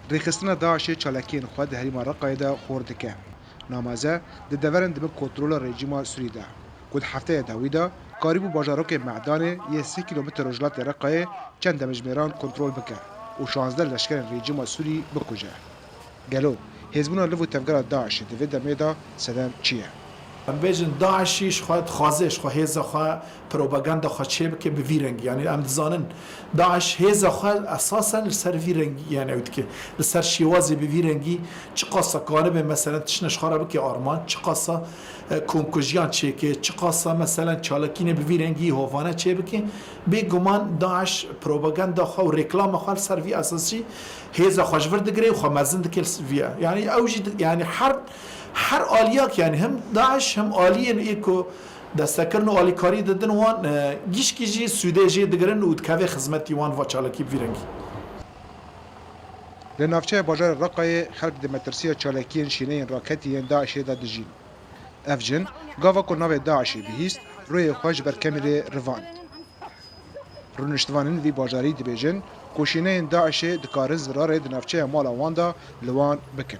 ریخستنا داعش چالکین خود هریما رقای دا خوردکه نامازه ده دورن دم کنترل رژیم سوری ده کد هفته داویدا قریب باجاروک معدن یه 3 کیلومتر رجلات رقای چند مجمران کنترل بکه و 16 لشکر رژیم سوری بکجه گلو حزبنا لفو تفجير داعش دفيدا ميدا سلام چیه ام بیشن داعشیش خواهد خازش خواه هزا خواه پروپاگاندا خواه چه بکه به ویرنگی یعنی ام دزانن داعش هزا خواه اساسا لسر ویرنگی یعنی اوید که لسر شیوازی به ویرنگی چه قصه کانه به مثلا تشنش خاره بکه آرمان چه قصه کنکوژیان چه که چه قصه مثلا چالکینه به ویرنگی هوانه چه بکه به گمان داعش پروپاگاندا خواه و رکلام خواه لسر وی اساسی هزا خواه ورد گره و خواه مزن دکل ویا یعنی اوجی یعنی هر آلیاک یعنی هم داعش هم آلیین ایکو دستکرن و آلیکاری دادن وان گیش کیجی سوده جی دگرن و دکاوی خدمتی وان و چالکی بیرنگی لنافچه باجار رقای خلق دمترسیه چالکین شینه راکتی داعش دا دجین افجن گاوا کو ناو داعش بهیست روی خوش بر کمر رواند رونشتوانن وی باجاری دبیجن کوشینه داعش دکارن زرار دنافچه مالا واندا لوان بکن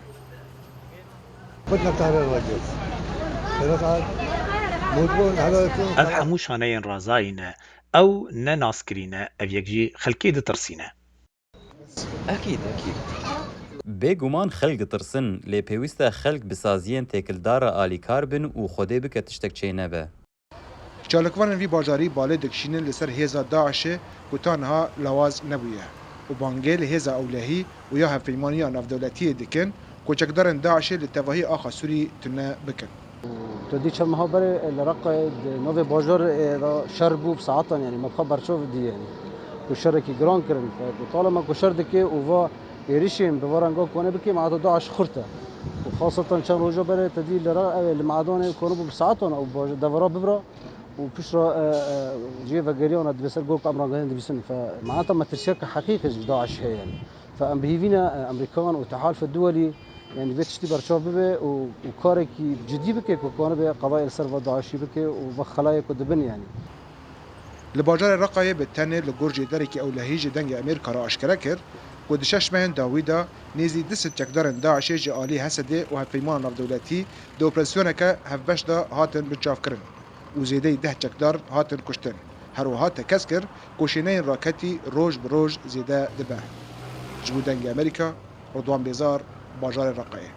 بدنا تهرير الرجل ثلاث ev hemû şaneyên razayî ne ew ne naskirî ne ev yek jî xelkê ditirsîne أكيد أكيد بێگومان خەڵک دترسن لێ پێویستە خەڵک bi saziyên têkildara alîkar bin û Xwedê bike tiştek çê nebe. چالکوانن وی باجاری باله دکشینن لسر هزا داعش و تانها لواز نبویه و بانگل هزا اولهی و یا هفیمانی نافدولتی دکن کوچکدارن داعش لتواهی آخا سوری تنه بکن تودي شر مهابر الرقة نوفي باجر شربوا بساعة يعني ما بخبر شوف دي يعني كشر كي جران كرن طالما كشر دكي وفا يريشين بفرنجا كونه بكي مع داعش خرطة وخاصة شان روجا بره تدي المعدان كانوا بساعة أو دورا ببرا وبشرا جي فجريان دبسر جوك أمريكان دبسن فمعناتها ما ترشيك حقيقي داعش هي يعني فأم بهيفينا أمريكان والتحالف الدولي يعني بيتشتي برشاف ببه وكاركي جدي بكي وكان به قبائل سرفا داعشي بكي وبخلايا كدبن يعني لباجار رقای به تنه لگرجی داری که اولهیج دنگ امریکا را اشکره کرد و دشش مهن داویدا نیزی دست چکدارن داعش جعالی حسده و هفیمان نافدولتی دو اپراسیونه که هفبش دا هاتن بچاف کرن و زیده 10 چکدار هاتن کشتن هر هات کس کر کوشینه راکتی روز بروز زیده دبه جبو دنگ امریکا رضوان بیزار باجار رقایه